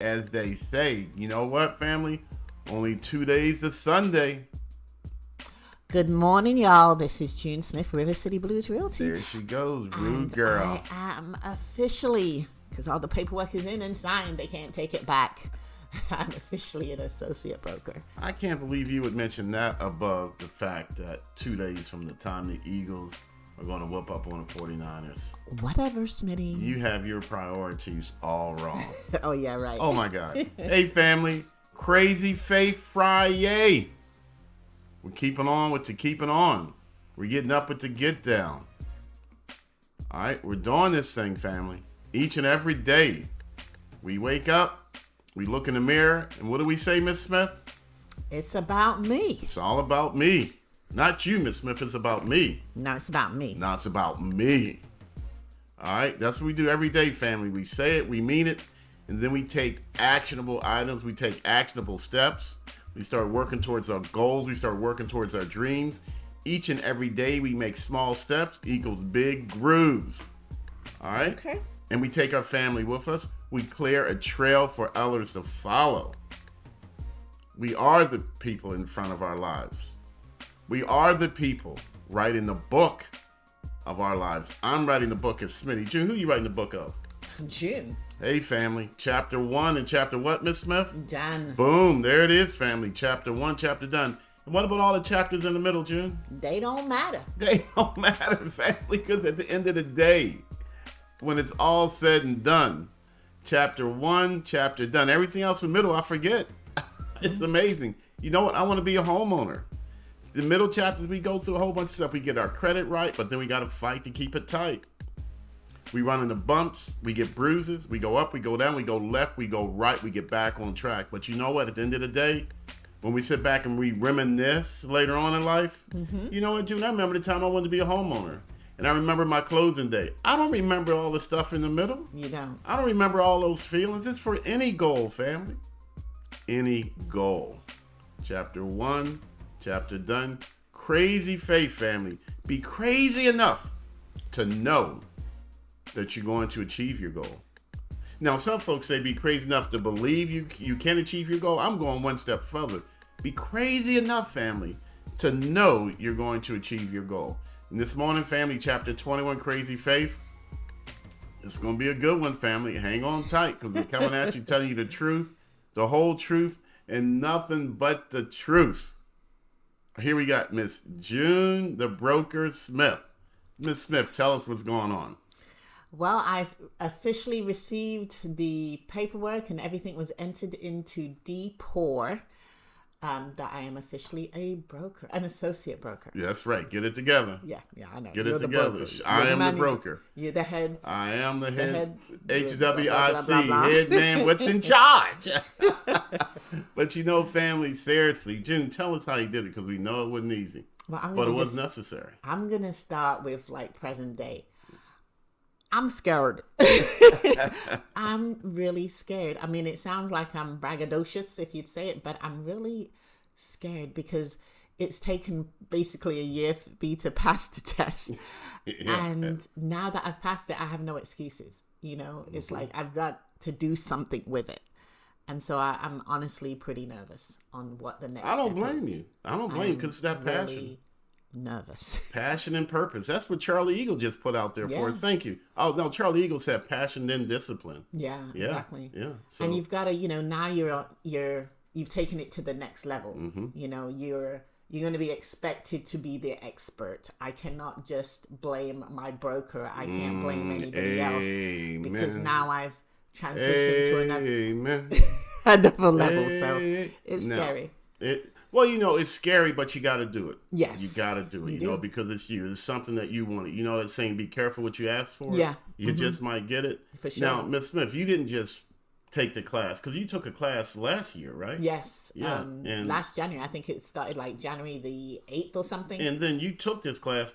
as they say. You know what, family? Only 2 days to Sunday. Good morning, y'all. This is June Smith, River City Blues Realty. There she goes, rude And girl. I am officially, because all the paperwork is in and signed, they can't take it back. I'm officially an associate broker. I can't believe you would mention that above the fact that 2 days from the time the Eagles are going to whoop up on the 49ers. Whatever, Smitty. You have your priorities all wrong. Oh, yeah, right. Oh, my God. Hey, family. Crazy Faith Friday. We're keeping on with the keeping on. We're getting up with the get down. All right, we're doing this thing, family. Each and every day. We wake up, we look in the mirror, and what do we say, Miss Smith? It's about me. It's all about me. Not you, Miss Smith, it's about me. No, it's about me. No, it's about me. All right, that's what we do every day, family. We say it, we mean it, and then we take actionable items, we take actionable steps. We start working towards our goals. We start working towards our dreams. Each and every day we make small steps equals big grooves. All right? Okay. And we take our family with us. We clear a trail for others to follow. We are the people in front of our lives. We are the people writing the book of our lives. I'm writing the book as Smitty. June, who are you writing the book of? June. Hey, family. Chapter 1 and chapter what, Miss Smith? Done. Boom. There it is, family. Chapter 1, chapter done. And what about all the chapters in the middle, June? They don't matter. They don't matter, family, because at the end of the day, when it's all said and done, chapter 1, chapter done. Everything else in the middle, I forget. It's amazing. You know what? I want to be a homeowner. The middle chapters, we go through a whole bunch of stuff. We get our credit right, but then we got to fight to keep it tight. We run into bumps, we get bruises, we go up, we go down, we go left, we go right, we get back on track. But you know what? At the end of the day, when we sit back and we reminisce later on in life, you know what, June? I remember the time I wanted to be a homeowner. And I remember my closing day. I don't remember all the stuff in the middle. You don't. I don't remember all those feelings. It's for any goal, family. Any goal. Chapter 1, chapter done. Crazy faith, family. Be crazy enough to know that you're going to achieve your goal. Now, some folks say be crazy enough to believe you can achieve your goal. I'm going one step further. Be crazy enough, family, to know you're going to achieve your goal. And this morning, family, chapter 21, Crazy Faith. It's going to be a good one, family. Hang on tight, because we're coming at you, telling you the truth, the whole truth, and nothing but the truth. Here we got Miss June, the broker Smith. Miss Smith, tell us what's going on. Well, I've officially received the paperwork and everything was entered into DPOR that I am officially a broker, an associate broker. Yeah, that's right. Get it together. Yeah, I know. Get You're it the together. broker. I You're am the man- broker. You're the head. I am the head. HWIC, HWIC, head man, what's in charge? But you know, family, seriously, June, tell us how you did it, because we know it wasn't easy. Well, But it was necessary. I'm going to start with like present day. I'm scared. I'm really scared. I mean, it sounds like I'm braggadocious if you'd say it, but I'm really scared because it's taken basically a year for me to pass the test. Yeah. And now that I've passed it, I have no excuses. You know, it's like I've got to do something with it. And so I'm honestly pretty nervous on what the next I don't step blame is. you. I don't blame you, because it's that passion. Really nervous. Passion and purpose. That's what Charlie Eagle just put out there for Yeah. us. Thank you. Oh, no, Charlie Eagle said passion, then discipline. Yeah, Yeah. exactly. Yeah. So, And you've got to, you know, now you've taken it to the next level. Mm-hmm. You know, you're going to be expected to be the expert. I cannot just blame my broker. I can't blame anybody else, because now I've transitioned to another level. So it's scary. Well, you know, it's scary, but you got to do it. Yes. You got to do it, you know, because it's you. It's something that you want. You know that saying, be careful what you ask for? Yeah. You just might get it. For sure. Now, Miss Smith, you didn't just take the class, because you took a class last year, right? Yes. Yeah, and- last January, I think it started like January the 8th or something. And then you took this class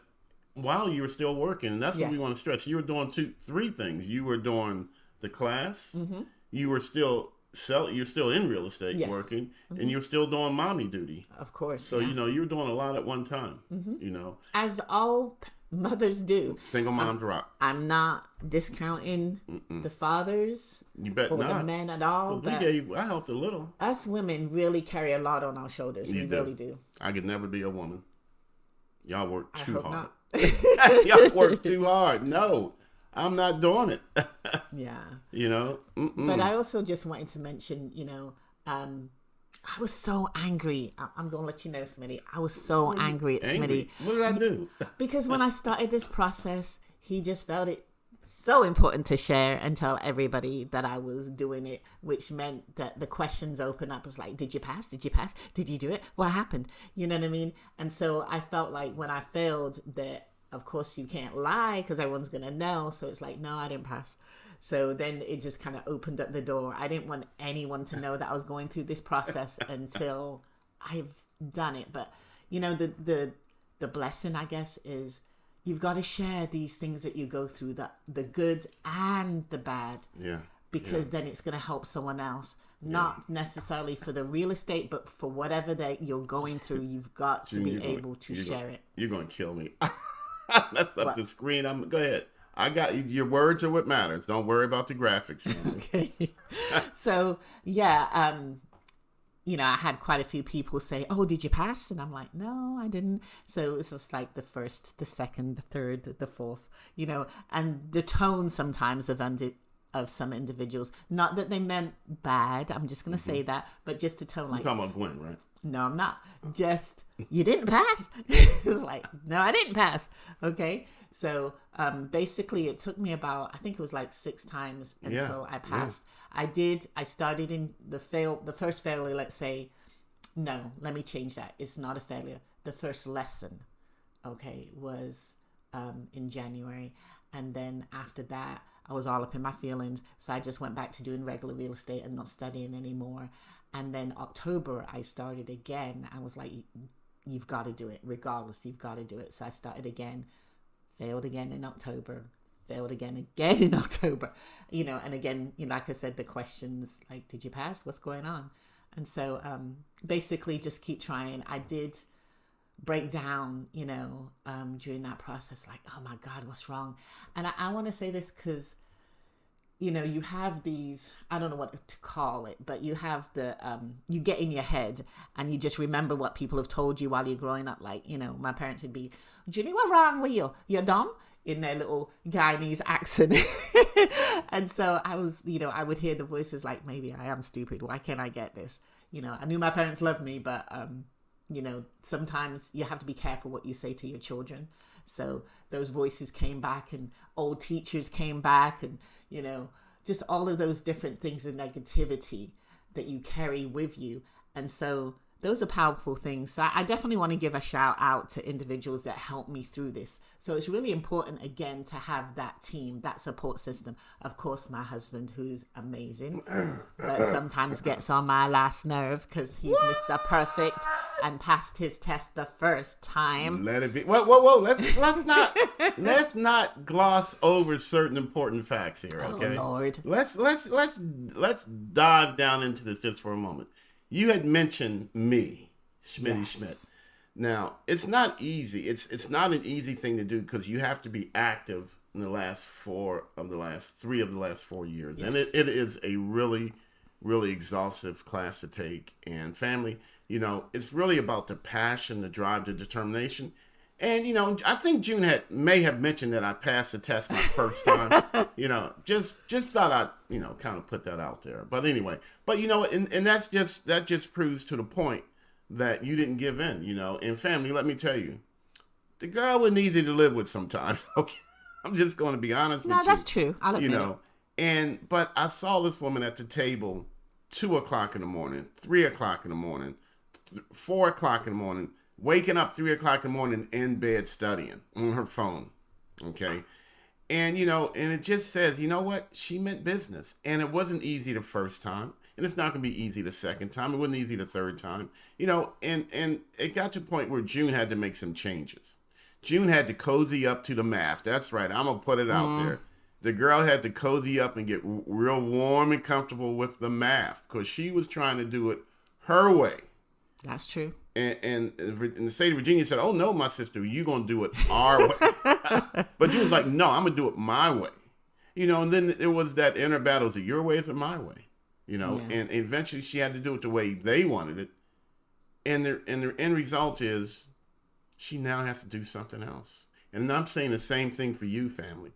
while you were still working. And that's what we Yes. want to stress. You were doing three things. You were doing the class. You were still you're still in real estate Yes. working, and you're still doing mommy duty. Of course. So, yeah. you know, you're doing a lot at one time, you know. As all Mothers do. Single moms rock. I'm not discounting the fathers You bet or not. the men at all, Well, but I helped a little. us women really carry a lot on our shoulders. You We do. really do. I could never be a woman. Y'all work I too hope hard. not. Y'all work too hard. No, I'm not doing it. Yeah. You know? But I also just wanted to mention, I was so angry. I'm going to let you know, Smitty. I was so angry at Angry. Smitty. What did I do? Because when I started this process, he just felt it so important to share and tell everybody that I was doing it, which meant that the questions open up. It's like, did you pass? Did you pass? Did you do it? What happened? You know what I mean? And so I felt like when I failed that, of course, you can't lie because everyone's going to know. So it's like, no, I didn't pass. So then it just kind of opened up the door. I didn't want anyone to know that I was going through this process until I've done it. But, the blessing, I guess, is you've got to share these things that you go through, the good and the bad. Yeah. Because then it's going to help someone else. Not necessarily for the real estate, but for whatever that you're going through, you've got to be able to share it. You're going to kill me. Messed up the screen. Go ahead. I got your words are what matters. Don't worry about the graphics. Okay. So yeah, I had quite a few people say, "Oh, did you pass?" And I'm like, "No, I didn't." So it's just like the first, the second, the third, the fourth, and the tone sometimes of some individuals. Not that they meant bad. I'm just gonna say that, but just to tone like. You're talking about Gwen, right? No, I'm not. Just, you didn't pass? It was like, no, I didn't pass. Okay. So basically it took me about, I think it was like 6 times until I passed. Yeah. I started in the first failure, let's say, no, let me change that. It's not a failure. The first lesson, okay, was in January. And then after that, I was all up in my feelings. So I just went back to doing regular real estate and not studying anymore. And then October, I started again. I was like, you've got to do it. Regardless, you've got to do it. So I started again, failed again in October, failed again in October. And again, like I said, the questions like, did you pass? What's going on? And so basically just keep trying. I did break down, during that process, like, oh my God, what's wrong? And I want to say this because you have these, I don't know what to call it, but you have you get in your head and you just remember what people have told you while you're growing up. Like, my parents would be, Julie, what's wrong with you? You're dumb? In their little Guyanese accent. And so I was, I would hear the voices like, maybe I am stupid. Why can't I get this? I knew my parents loved me, but, sometimes you have to be careful what you say to your children. So those voices came back and old teachers came back and, just all of those different things of negativity that you carry with you. And so those are powerful things. So I definitely want to give a shout out to individuals that helped me through this. So it's really important, again, to have that team, that support system. Of course, my husband, who's amazing, but sometimes gets on my last nerve because he's Mr. Perfect and passed his test the first time. Let it be. Whoa. Let's not gloss over certain important facts here, okay? Oh, Lord. Let's dive down into this just for a moment. You had mentioned me, Schmitty Schmidt. Now, it's not easy. It's not an easy thing to do because you have to be active in the last 3 of the last 4 years. Yes. And it is a really, really exhaustive class to take. And family, it's really about the passion, the drive, the determination. And, I think June may have mentioned that I passed the test my first time. Just thought I'd, kind of put that out there. But anyway, and that just proves to the point that you didn't give in, And family, let me tell you, the girl wasn't easy to live with sometimes. Okay, I'm just going to be honest with you. No, that's true. I'll admit it. But I saw this woman at the table 2:00 in the morning, 3:00 in the morning, 4:00 in the morning, waking up 3:00 in the morning in bed studying on her phone. Okay. And, and it just says, you know what? She meant business. And it wasn't easy the first time. And it's not going to be easy the second time. It wasn't easy the third time. And it got to the point where June had to make some changes. June had to cozy up to the math. That's right. I'm going to put it out there. The girl had to cozy up and get real warm and comfortable with the math because she was trying to do it her way. That's true. and in the state of Virginia said, "Oh no, my sister, you're gonna do it our way." But June was like, "No, I'm gonna do it my way." And then it was that inner battle: is it your way, or is it my way? Yeah. And eventually she had to do it the way they wanted it, and the end result is she now has to do something else. And I'm saying the same thing for you, family.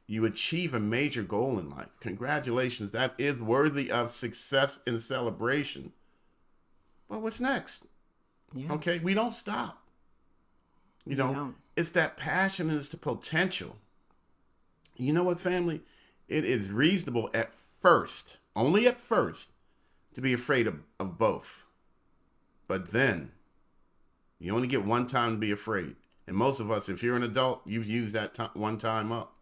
You achieve a major goal in life. Congratulations. That is worthy of success and celebration. But what's next? Yeah. Okay, we don't stop. don't. It's that passion and it's the potential. You know what, family? It is reasonable at first, only at first, to be afraid of both. But then, you only get one time to be afraid. And most of us, if you're an adult, you've used that one time up.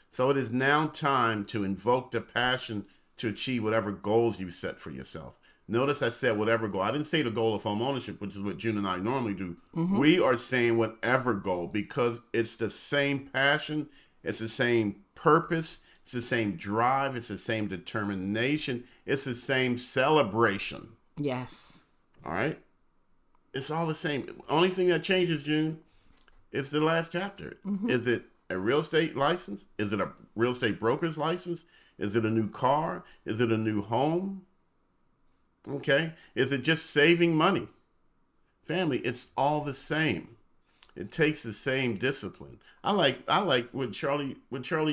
So it is now time to invoke the passion to achieve whatever goals you set for yourself. Notice I said whatever goal. I didn't say the goal of home ownership, which is what June and I normally do. Mm-hmm. We are saying whatever goal because it's the same passion, it's the same purpose, it's the same drive, it's the same determination, it's the same celebration. Yes. All right? It's all the same. Only thing that changes, June, is the last chapter. Mm-hmm. Is it a real estate license? Is it a real estate broker's license? Is it a new car? Is it a new home? Okay. Is it just saving money? Family, it's all the same. It takes the same discipline. I like what Charlie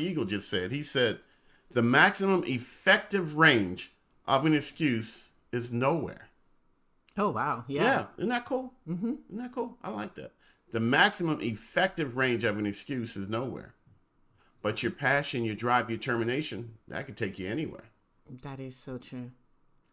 Eagle just said. He said, the maximum effective range of an excuse is nowhere. Oh, wow. Yeah. Yeah. Isn't that cool? Mm-hmm. Isn't that cool? I like that. The maximum effective range of an excuse is nowhere. But your passion, your drive, your determination, that could take you anywhere. That is so true.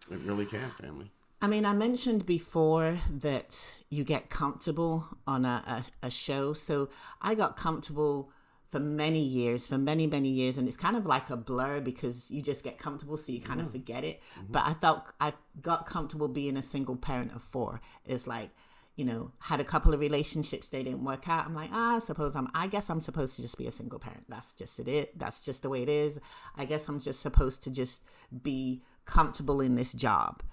It really can, family. I mean, I mentioned before that you get comfortable on a show. So I got comfortable for many years, and it's kind of like a blur because you just get comfortable, so you kind of forget it. Mm-hmm. But I got comfortable being a single parent of 4. It's like, had a couple of relationships, they didn't work out. I'm like, I guess I'm supposed to just be a single parent. That's just it. That's just the way it is. I guess I'm just supposed to just be comfortable in this job,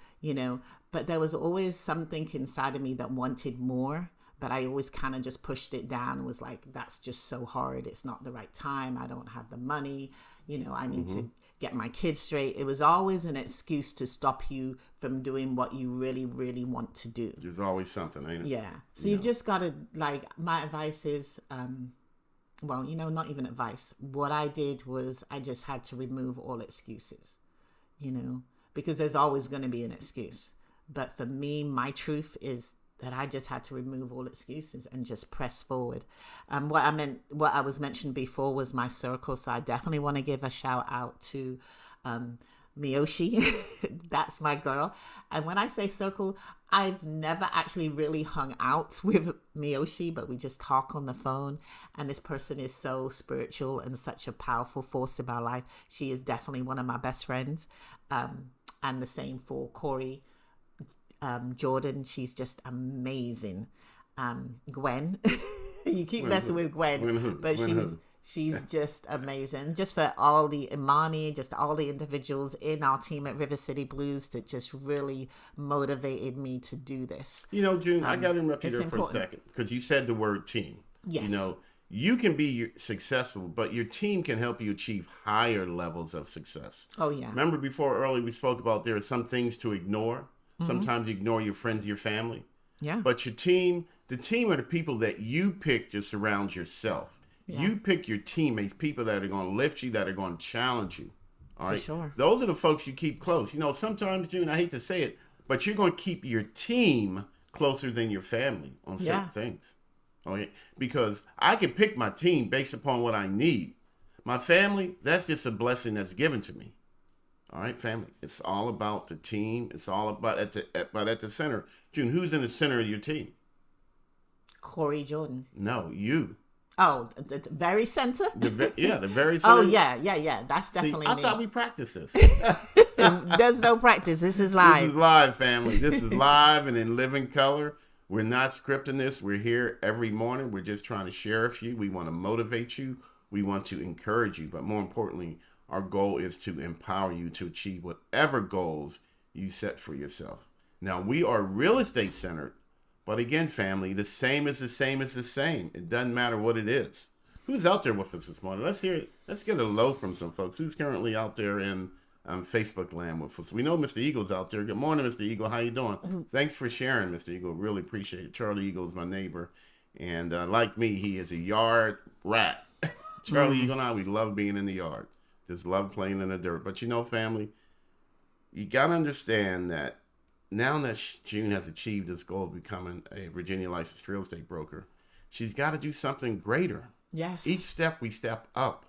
But there was always something inside of me that wanted more. But I always kind of just pushed it down and was like, that's just so hard. It's not the right time. I don't have the money. I need to get my kids straight. It was always an excuse to stop you from doing what you really, really want to do. There's always something, ain't it? Yeah. So you've just got to, my advice is, not even advice. What I did was I just had to remove all excuses, because there's always going to be an excuse. But for me, my truth is that I just had to remove all excuses and just press forward. What I was mentioned before was my circle. So I definitely want to give a shout out to Miyoshi. That's my girl. And when I say circle, I've never actually really hung out with Miyoshi, but we just talk on the phone. And this person is so spiritual and such a powerful force in my life. She is definitely one of my best friends. And the same for Corey. Jordan, she's just amazing. Gwen, you keep messing with Gwen, but she's just amazing. Just for all the Imani, just all the individuals in our team at River City Blues that just really motivated me to do this. June, I got to interrupt you there for a second because you said the word team. Yes. You can be successful, but your team can help you achieve higher levels of success. Oh, yeah. Remember earlier we spoke about there are some things to ignore. Mm-hmm. Sometimes you ignore your friends, your family. Yeah. But the team are the people that you pick to surround yourself. Yeah. You pick your teammates, people that are going to lift you, that are going to challenge you. All right. For sure. Those are the folks you keep close. Sometimes, June, I hate to say it, but you're going to keep your team closer than your family on certain things. Okay. Because I can pick my team based upon what I need. My family, that's just a blessing that's given to me. All right, family. It's all about the team. It's all about at the center. June, who's in the center of your team? Corey Jordan. No, you. Oh, the very center? The very center. Oh, yeah. That's definitely me. I me. thought we practiced this. There's no practice. This is live. This is live, family. This is live and in living color. We're not scripting this. We're here every morning. We're just trying to share with you. We want to motivate you. We want to encourage you. But more importantly, our goal is to empower you to achieve whatever goals you set for yourself. Now, we are real estate centered, But again, family, the same is the same is the same. It doesn't matter what it is. Who's out there with us this morning? Let's hear it. Let's get a low from some folks. Who's currently out there in Facebook land with us? We know Mr. Eagle's out there. Good morning, Mr. Eagle. How you doing? Thanks for sharing, Mr. Eagle. Really appreciate it. Charlie Eagle is my neighbor. And like me, he is a yard rat. Charlie Eagle and I, we love being in the yard. Just love playing in the dirt. But you know, family, you got to understand that now that June has achieved this goal of becoming a Virginia licensed real estate broker, she's got to do something greater. Yes. Each step we step up.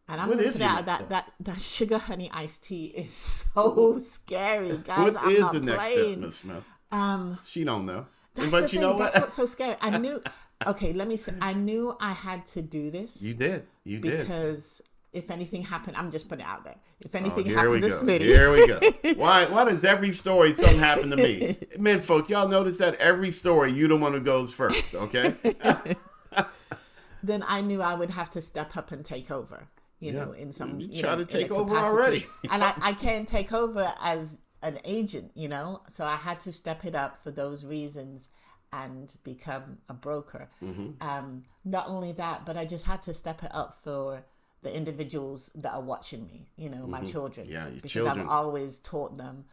And I'm going to put out that sugar honey iced tea is so scary, guys. What is the next step, Ms. Smith? She don't know. That's but the thing. know what? That's what's so scary. I knew. Okay, let me say. I knew I had to do this. You did. You did. Because if anything happened, I'm just putting it out there. If anything here happened we to go. Smitty, Here we go. Why does every story something happen to me? Men folk, y'all notice that every story you the one who goes first, okay? Then I knew I would have to step up and take over. You know, in some you try to take over capacity. already. And I can't take over as an agent, you know. So I had to step it up for those reasons and become a broker. Not only that, but I just had to step it up for the individuals that are watching me, you know, my children. Yeah, your because children. I've always taught them,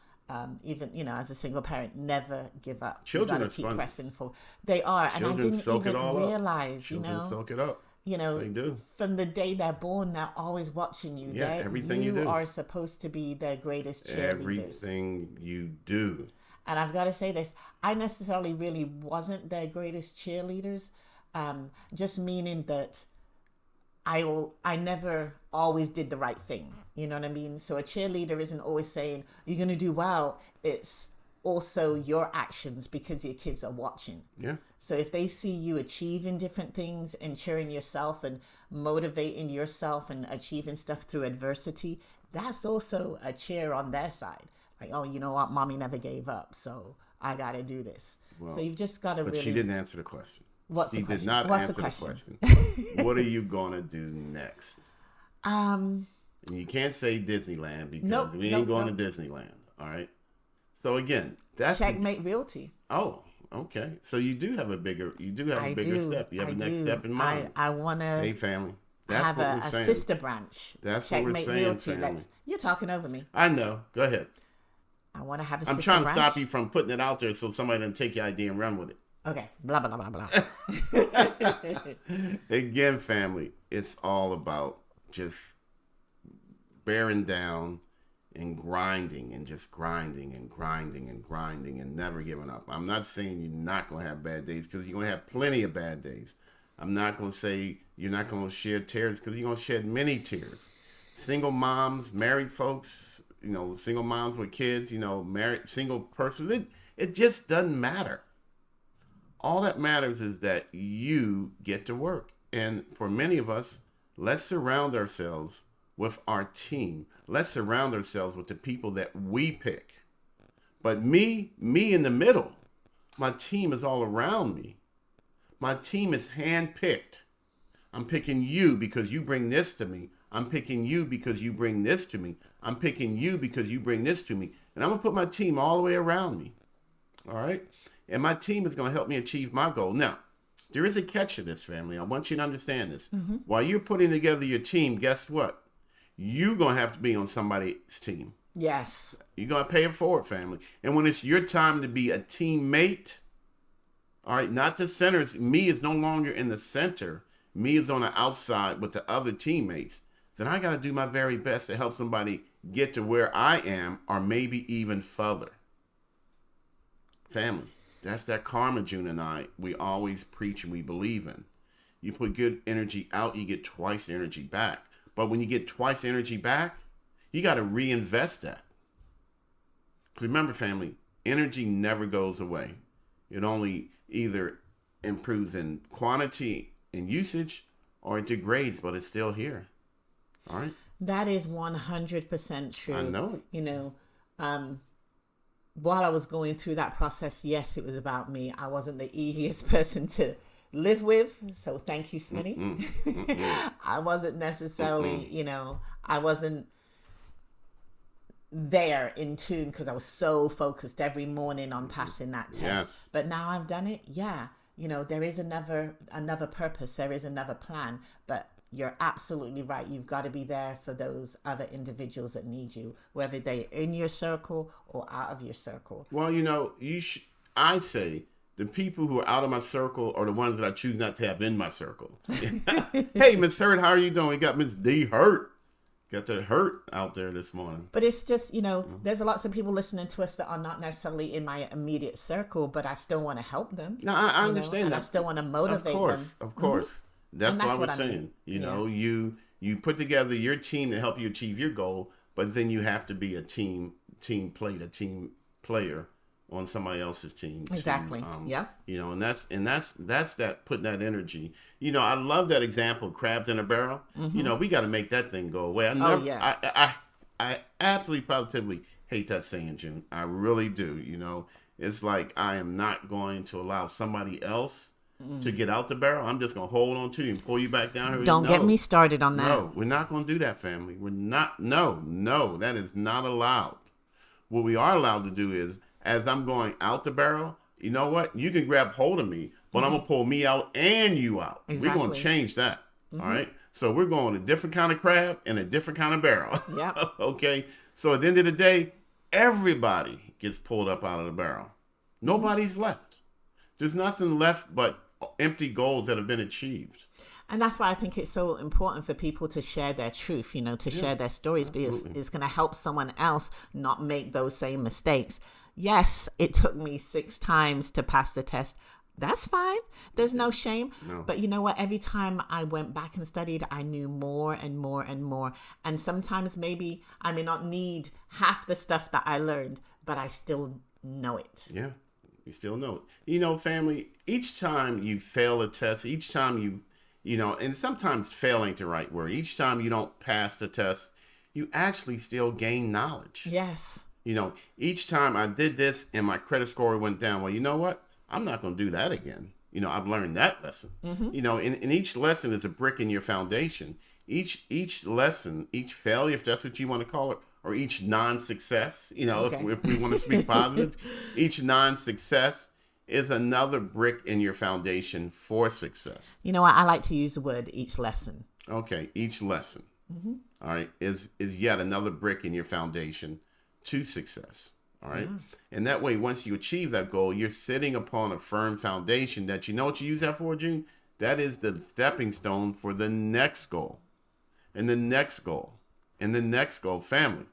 even, you know, as a single parent, never give up. Children you are gotta keep fun. pressing forward. They are. Children and I didn't soak it even all realize, up. Children you know. soak it up. You know, They do. from the day they're born, they're always watching you. Yeah, everything you do. are supposed to be their greatest cheerleaders. Everything you do. And I've got to say this, I necessarily really wasn't their greatest cheerleaders, just meaning that I never always did the right thing. You know what I mean? So a cheerleader isn't always saying, you're going to do well. It's also your actions because your kids are watching. Yeah. So if they see you achieving different things and cheering yourself and motivating yourself and achieving stuff through adversity, that's also a cheer on their side. Like, oh, you know what? Mommy never gave up, so I got to do this. Well, so you've just got to really... But she didn't answer the question. What's the question? She did not What's answer the question. What are you going to do next? And you can't say Disneyland because we ain't going to Disneyland, all right? So again, that's... Checkmate Realty. Oh, okay. So you do have a bigger step. You have a next step in mind. I want to... Hey, family. That's have what we're a saying. sister branch. That's Checkmate what we're saying, Realty. family. You're talking over me. I know. Go ahead. I want to have a I'm sister trying branch. to stop you from putting it out there so somebody doesn't take your idea and run with it. Okay. Blah, blah, blah, blah, blah. Again, family, it's all about just bearing down and grinding and just grinding and grinding and grinding and never giving up. I'm not saying you're not going to have bad days because you're going to have plenty of bad days. I'm not going to say you're not going to shed tears because you're going to shed many tears. Single moms, married folks, you know, single moms with kids, you know, married, single persons, it just doesn't matter. All that matters is that you get to work. And for many of us, let's surround ourselves with our team. Let's surround ourselves with the people that we pick. But me in the middle, my team is all around me. My team is handpicked. I'm picking you because you bring this to me. I'm picking you because you bring this to me. I'm picking you because you bring this to me. And I'm going to put my team all the way around me. All right? And my team is going to help me achieve my goal. Now, there is a catch to this, family. I want you to understand this. Mm-hmm. While you're putting together your team, guess what? You're going to have to be on somebody's team. Yes. You're going to pay it forward, family. And when it's your time to be a teammate, all right, not the center. Me is no longer in the center. Me is on the outside with the other teammates. Then I got to do my very best to help somebody get to where I am or maybe even further. Family, that's that karma June and I, we always preach and we believe in. You put good energy out, you get twice the energy back. But when you get twice the energy back, you got to reinvest that. Remember, family, energy never goes away. It only either improves in quantity and usage or it degrades, but it's still here. All right? That is 100% true. I know it. You know, while I was going through that process, yes, it was about me. I wasn't the easiest person to live with. So thank you, Smitty. I wasn't necessarily, you know, I wasn't there in tune because I was so focused every morning on passing that test. Yes. But now I've done it. Yeah. There is another purpose. There is another plan. But you're absolutely right. You've got to be there for those other individuals that need you, whether they're in your circle or out of your circle. Well, I say the people who are out of my circle are the ones that I choose not to have in my circle. Hey, Miss Hurt, how are you doing? We got Miss D Hurt. Got the Hurt out there this morning. But it's just, there's lots of people listening to us that are not necessarily in my immediate circle, but I still want to help them. No, I understand that. I still want to motivate them. Of course. Mm-hmm. That's what I was saying. mean. You put together your team to help you achieve your goal, but then you have to be a team player on somebody else's team. Exactly. Yeah. And that's that putting that energy. I love that example, crabs in a barrel. Mm-hmm. We got to make that thing go away. I absolutely positively hate that saying, June. I really do. It's like I am not going to allow somebody else to get out the barrel. I'm just going to hold on to you and pull you back down here. Don't get me started on that. No, we're not going to do that, family. We're not. No, that is not allowed. What we are allowed to do is, as I'm going out the barrel, you know what? You can grab hold of me, but I'm going to pull me out and you out. Exactly. We're going to change that. All right? So we're going a different kind of crab and a different kind of barrel. Yeah. Okay? So at the end of the day, everybody gets pulled up out of the barrel. Nobody's left. There's nothing left but empty goals that have been achieved. And that's why I think it's so important for people to share their truth, share their stories, because it's going to help someone else not make those same mistakes. Yes, it took me 6 times to pass the test. That's fine. There's no shame. No. But you know what? Every time I went back and studied, I knew more and more and more. And sometimes maybe I may not need half the stuff that I learned, but I still know it. Yeah, you still know it. Family, each time you fail a test, each time and sometimes fail ain't the right word. Each time you don't pass the test, you actually still gain knowledge. Yes. Each time I did this and my credit score went down, well, you know what? I'm not going to do that again. I've learned that lesson. Mm-hmm. And each lesson is a brick in your foundation. Each lesson, each failure, if that's what you want to call it, or each non-success, if we want to speak positive, each non-success is another brick in your foundation for success. I like to use the word each lesson. Okay, each lesson, all right, is yet another brick in your foundation to success. All right. Yeah. And that way, once you achieve that goal, you're sitting upon a firm foundation that you know what you use that for, June? That is the stepping stone for the next goal. And the next goal. And the next goal. Family.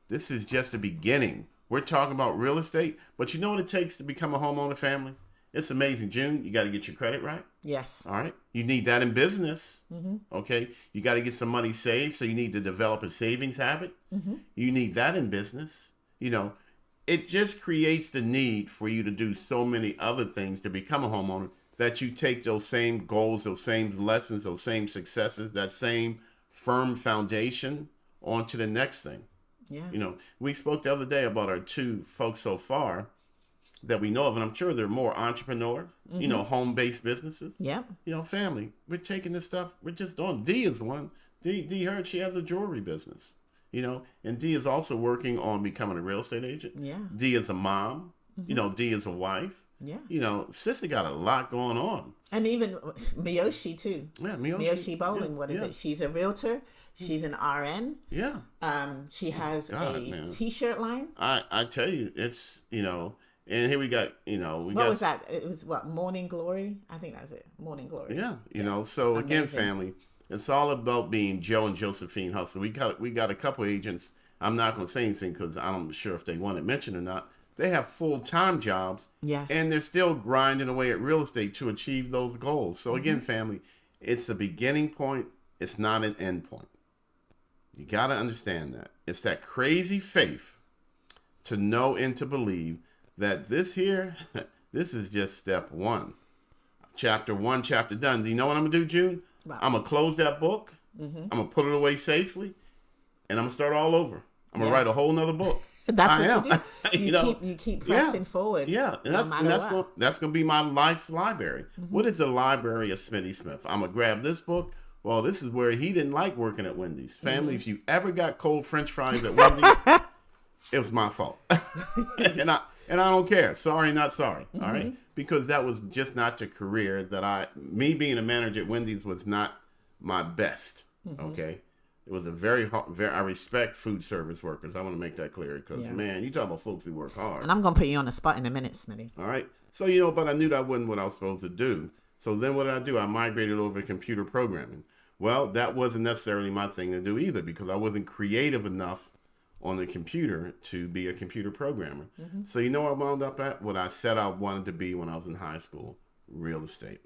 This is just the beginning. We're talking about real estate, but you know what it takes to become a homeowner, family? It's amazing, June. You got to get your credit right. Yes. All right. You need that in business. Mm-hmm. Okay. You got to get some money saved, so you need to develop a savings habit. Mm-hmm. You need that in business. It just creates the need for you to do so many other things to become a homeowner that you take those same goals, those same lessons, those same successes, that same firm foundation onto the next thing. Yeah. We spoke the other day about our 2 folks so far that we know of, and I'm sure there are more entrepreneurs, home-based businesses. Yeah. Family, we're taking this stuff, we're just doing. D is one. D heard she has a jewelry business. And D is also working on becoming a real estate agent. Yeah. D is a mom. Mm-hmm. D is a wife. Yeah. Sister got a lot going on. And even Miyoshi, too. Yeah, Miyoshi Bowling. What is it? She's a realtor. She's an RN. Yeah. She has a T-shirt line. I tell you, it's, and here we got, What was that? It was Morning Glory? I think that's it. Morning Glory. Yeah. So amazing. Again, family, it's all about being Joe and Josephine Hustle. We got a couple agents. I'm not going to say anything because I'm not sure if they want it mentioned or not. They have full-time jobs. Yes. And they're still grinding away at real estate to achieve those goals. So again, family, it's a beginning point. It's not an end point. You got to understand that. It's that crazy faith to know and to believe that this is just step 1. Chapter 1, chapter done. Do you know what I'm going to do, June? Wow. I'm going to close that book. Mm-hmm. I'm going to put it away safely. And I'm going to start all over. I'm going to write a whole nother book. That's what you do. You keep pressing forward. Yeah. And that's going to be my life's library. Mm-hmm. What is the library of Smitty Smith? I'm going to grab this book. Well, this is where he didn't like working at Wendy's. Family, if you ever got cold French fries at Wendy's, it was my fault. and I don't care. Sorry, not sorry. All right. Because that was just not the career that me being a manager at Wendy's was not my best. Okay. It was a very hard, I respect food service workers. I want to make that clear because, man, you talk about folks who work hard. And I'm going to put you on the spot in a minute, Smitty. All right. So, but I knew that wasn't what I was supposed to do. So then what did I do? I migrated over to computer programming. Well, that wasn't necessarily my thing to do either because I wasn't creative enough on the computer to be a computer programmer. So you know what I wound up at? What I said I wanted to be when I was in high school, real estate.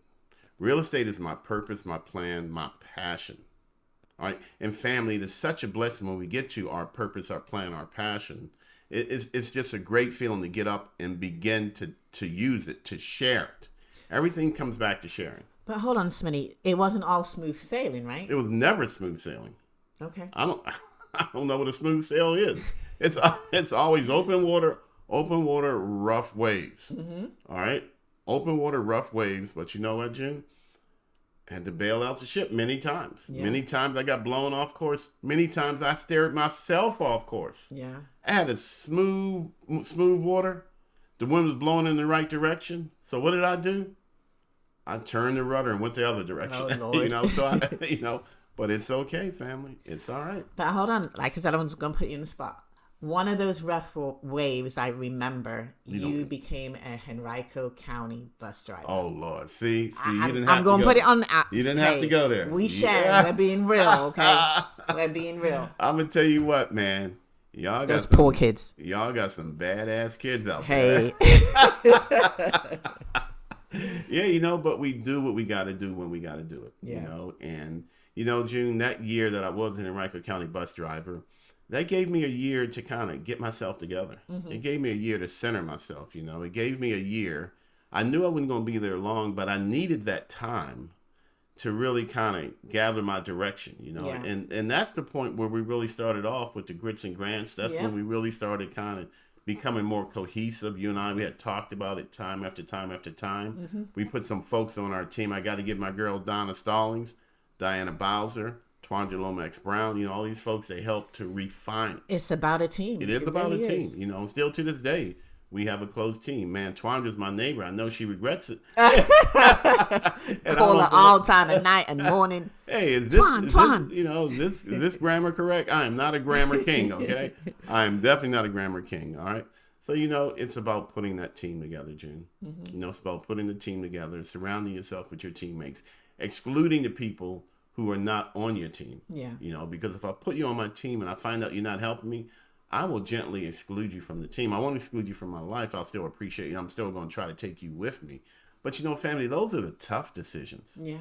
Real estate is my purpose, my plan, my passion. All right. And family, it is such a blessing when we get to our purpose, our plan, our passion. It's just a great feeling to get up and begin to use it, to share it. Everything comes back to sharing. But hold on, Smitty. It wasn't all smooth sailing, right? It was never smooth sailing. Okay. I don't know what a smooth sail is. It's always open water, rough waves. All right. Open water, rough waves. But you know what, June? I had to bail out the ship many times. Yeah. Many times I got blown off course. Many times I steered myself off course. Yeah. I had a smooth water. The wind was blowing in the right direction. So what did I do? I turned the rudder and went the other direction. Oh, Lord. So but it's okay, family. It's all right. But hold on. Like I said, I was going to put you in the spot. One of those rough waves, I remember, you became a Henrico County bus driver. Oh, Lord. See, you didn't have to go. I'm going to put it on the app. You didn't have to go there. We share. We're being real, okay? We're being real. I'm going to tell you what, man. Y'all got those poor kids. Y'all got some badass kids out there. Yeah, but we do what we got to do when we got to do it. Yeah. And, June, that year that I was an Henrico County bus driver, that gave me a year to kind of get myself together. It gave me a year to center myself, It gave me a year. I knew I wasn't going to be there long, but I needed that time to really kind of gather my direction, Yeah. And that's the point where we really started off with the grits and grants. That's when we really started kind of becoming more cohesive. You and I, we had talked about it time after time after time. We put some folks on our team. I got to give my girl Donna Stallings, Diana Bowser, Twanja Lomax Brown, all these folks, they help to refine it. It's about a team. It is about a team. Still to this day, we have a close team. Man, Twanja's my neighbor. I know she regrets it. Call her all time at night and morning. Hey, is this grammar correct? I am not a grammar king, okay? I am definitely not a grammar king, all right? So, it's about putting that team together, June. It's about putting the team together, surrounding yourself with your teammates, excluding the people who are not on your team. Yeah. Because if I put you on my team and I find out you're not helping me, I will gently exclude you from the team. I won't exclude you from my life. I'll still appreciate you. I'm still going to try to take you with me. But, family, those are the tough decisions. Yeah.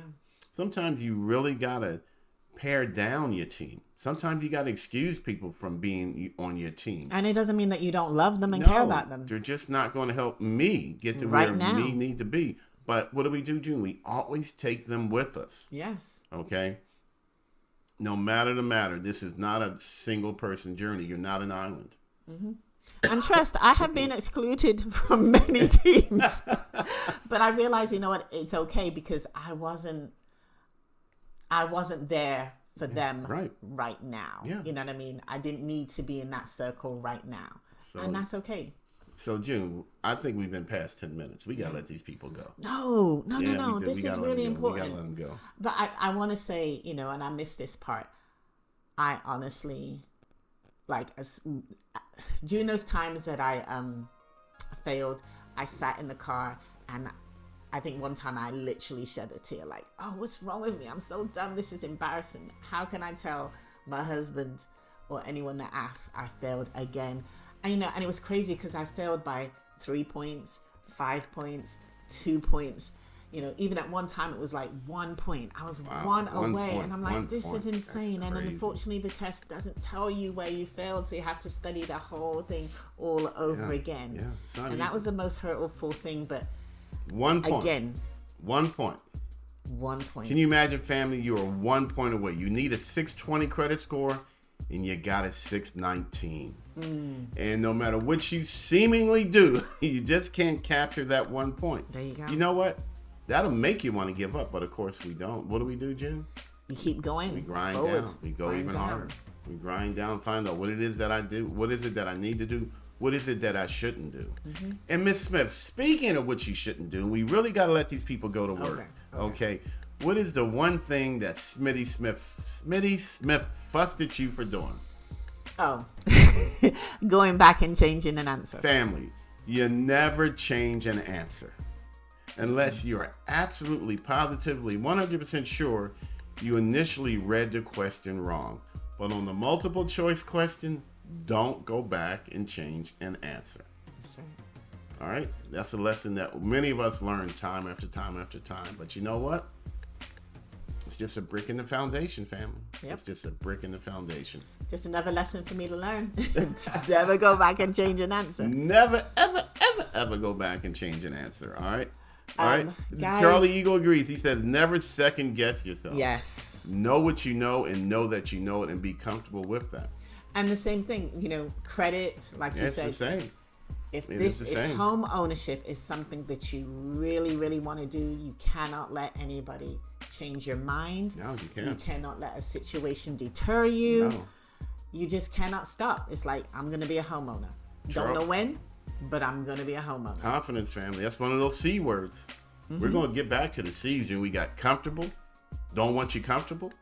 Sometimes you really got to pare down your team. Sometimes you got to excuse people from being on your team. And it doesn't mean that you don't love them and care about them. They're just not going to help me get to where me need to be. But what do we do, June? We always take them with us. Yes. Okay? No matter the matter, this is not a single person journey. You're not an island. And trust, I have been excluded from many teams. But I realize, what, it's okay because I wasn't there for them right now. Yeah. You know what I mean? I didn't need to be in that circle right now. And that's okay. So, June, I think we've been past 10 minutes. We got to let these people go. No. This is really important. We got to let them go. But I want to say, and I missed this part. I honestly, during those times that I failed, I sat in the car and I think one time I literally shed a tear like, oh, what's wrong with me? I'm so dumb. This is embarrassing. How can I tell my husband or anyone that asks I failed again? And, and it was crazy because I failed by 3 points, 5 points, 2 points. Even at one time it was like 1 point. I was one away. Point, and I'm like, this is insane. And unfortunately the test doesn't tell you where you failed. So you have to study the whole thing all over again. Yeah, and that was the most hurtful thing. But 1 point. Again. 1 point. 1 point. Can you imagine, family? You are 1 point away. You need a 620 credit score and you got a 619. And no matter what you seemingly do, you just can't capture that 1 point. There you go. You know what? That'll make you want to give up, but of course we don't. What do we do, Jim? You keep going. We grind forward. down. We go even harder. We grind down, find out what it is that I do. What is it that I need to do? What is it that I shouldn't do? And Miss Smith, speaking of what you shouldn't do, we really got to let these people go to work. Okay. What is the one thing that Smitty Smith fussed at you for doing? Oh, going back and changing an answer. Family, you never change an answer unless you are absolutely, positively, 100% sure you initially read the question wrong. But on the multiple choice question, don't go back and change an answer. That's right. All right? That's a lesson that many of us learn time after time after time. But you know what? It's just a brick in the foundation, family. Yep. It's just a brick in the foundation. Just another lesson for me to learn. Never go back and change an answer. Never, ever, ever, ever go back and change an answer. All right? All right? Guys, Charlie Eagle agrees. He says, never second guess yourself. Yes. Know what you know and know that you know it and be comfortable with that. And the same thing, credit, like you said. It's the same. If home ownership is something that you really, really want to do, you cannot let anybody change your mind. No, you can't. You cannot let a situation deter you. No. You just cannot stop. It's like, I'm going to be a homeowner. Don't know when, but I'm going to be a homeowner. Confidence, family. That's one of those C words. We're going to get back to the C's. We got comfortable. Don't want you comfortable,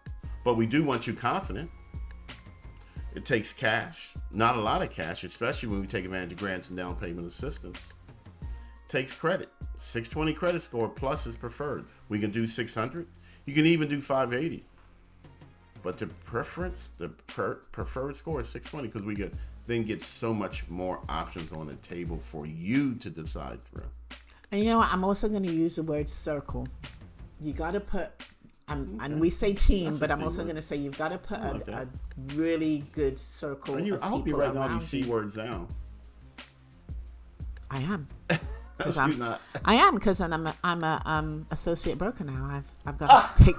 but we do want you confident. It takes cash, not a lot of cash, especially when we take advantage of grants and down payment assistance. Takes credit. 620 credit score plus is preferred. We can do 600. You can even do 580. But the preferred score is 620 because we get so much more options on the table for you to decide through. And you know what? I'm also going to use the word circle. You got to put, and we say team, That's but a I'm C also word. going to say you've got to put I like a that. really good circle. I hope you're writing all these C words down. I am. That's I'm not. I am, because I'm a associate broker now. I've got to take.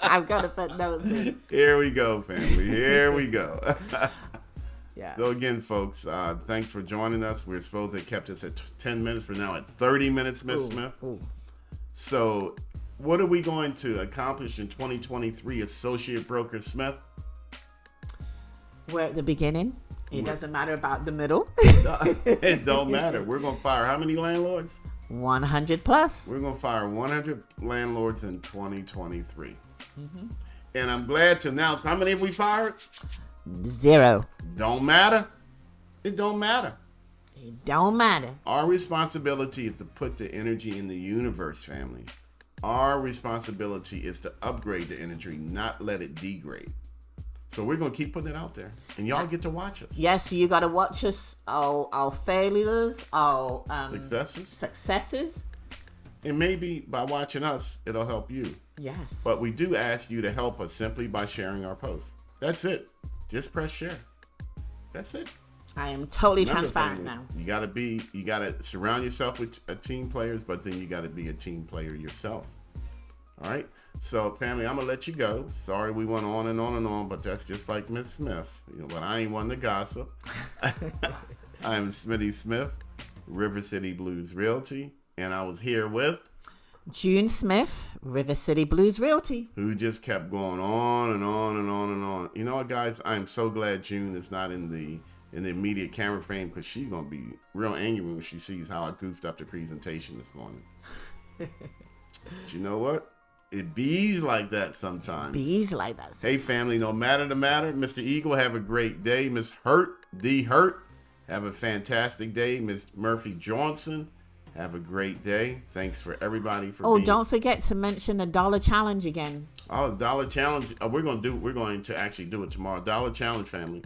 I've got to put notes in. Here we go, family. Here we go. Yeah. So again, folks, thanks for joining us. We're supposed to have kept us at 10 minutes. We're now at 30 minutes, Miss Smith. Ooh. So what are we going to accomplish in 2023, Associate Broker Smith? We're at the beginning. It doesn't matter about the middle. It don't matter. We're going to fire how many landlords? 100 plus. We're going to fire 100 landlords in 2023. And I'm glad to announce, how many have we fired? 0. Don't matter. It don't matter. It don't matter. Our responsibility is to put the energy in the universe, family. Our responsibility is to upgrade the energy, not let it degrade. So we're going to keep putting it out there. And y'all get to watch us. Yes, you got to watch us, our failures, our successes. And maybe by watching us, it'll help you. Yes. But we do ask you to help us simply by sharing our posts. That's it. Just press share. That's it. I am totally Remember, transparent family, now. you gotta surround yourself with team players, but then you gotta be a team player yourself. All right. So, family, I'm gonna let you go. Sorry we went on and on and on, but that's just like Miss Smith. But I ain't one to gossip. I'm Smitty Smith, River City Blues Realty, and I was here with June Smith, River City Blues Realty. who just kept going on and on and on and on. You know what, guys? I'm so glad June is not in the immediate camera frame, because she's gonna be real angry when she sees how I goofed up the presentation this morning. But you know what? It bees like that sometimes. Bees like that. Hey, family, no matter the matter, Mr. Eagle, have a great day. Miss D. Hurt, have a fantastic day. Miss Murphy Johnson, have a great day. Thanks for everybody for being. Don't forget to mention the $1 challenge again. Oh, Dollar Challenge. We're going to actually do it tomorrow. Dollar Challenge, family.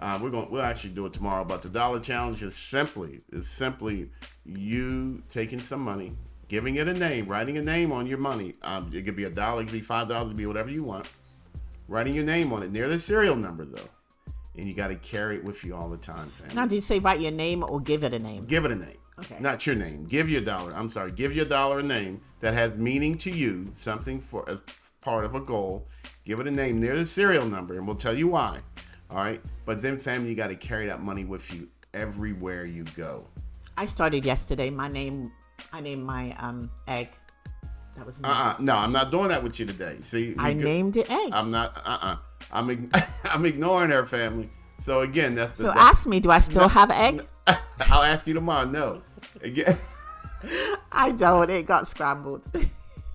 We'll actually do it tomorrow. But the Dollar Challenge is simply you taking some money, giving it a name, writing a name on your money. It could be $1, it could be $5, it could be whatever you want. Writing your name on it near the serial number though, and you got to carry it with you all the time, family. Now, did you say write your name or give it a name? Give it a name. Okay. Not your name. Give your $1. I'm sorry. Give your $1 a name that has meaning to you, something for as part of a goal. Give it a name near the serial number, and we'll tell you why. All right. But then, family, you got to carry that money with you everywhere you go. I started yesterday. I named my egg. That was me. No, I'm not doing that with you today. See, I named it egg. I'm not. I'm ignoring her, family. So again, that's the. So ask me, do I still have egg? I'll ask you tomorrow. No, again. I don't. It got scrambled.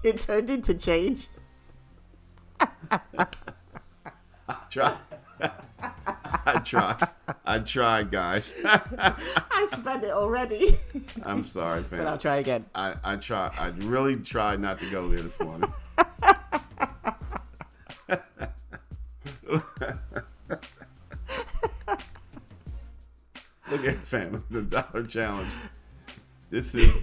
It turned into change. Try. I tried, guys. I spent it already. I'm sorry, fam. But I'll try again. I try. I really tried not to go there this morning. Look at family. The dollar challenge. This is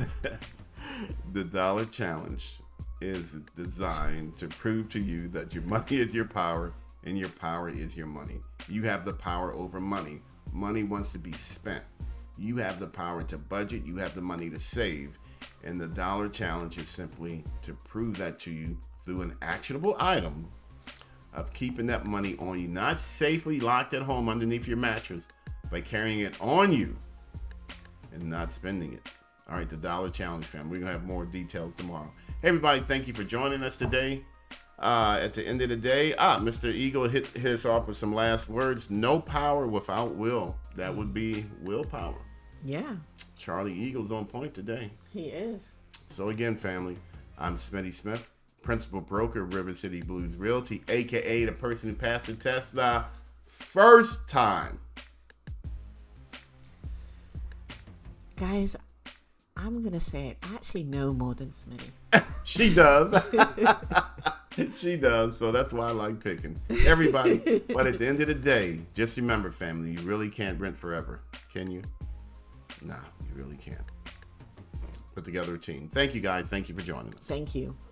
the dollar challenge is designed to prove to you that your money is your power and your power is your money. You have the power over money. Money wants to be spent. You have the power to budget. You have the money to save. And the dollar challenge is simply to prove that to you through an actionable item of keeping that money on you, not safely locked at home underneath your mattress, by carrying it on you and not spending it. All right, the dollar challenge, fam. We're going to have more details tomorrow. Hey, everybody, thank you for joining us today. At the end of the day, Mr. Eagle hit us off with some last words. No power without will. That would be willpower. Yeah. Charlie Eagle's on point today. He is. So again, family, I'm Smitty Smith, principal broker, River City Blues Realty, a.k.a. the person who passed the test the first time. Guys, I'm going to say it. I actually know more than Smitty. She does. She does. So that's why I like picking everybody. But at the end of the day, just remember, family, you really can't rent forever. Can you? No, you really can't. Put together a team. Thank you, guys. Thank you for joining us. Thank you.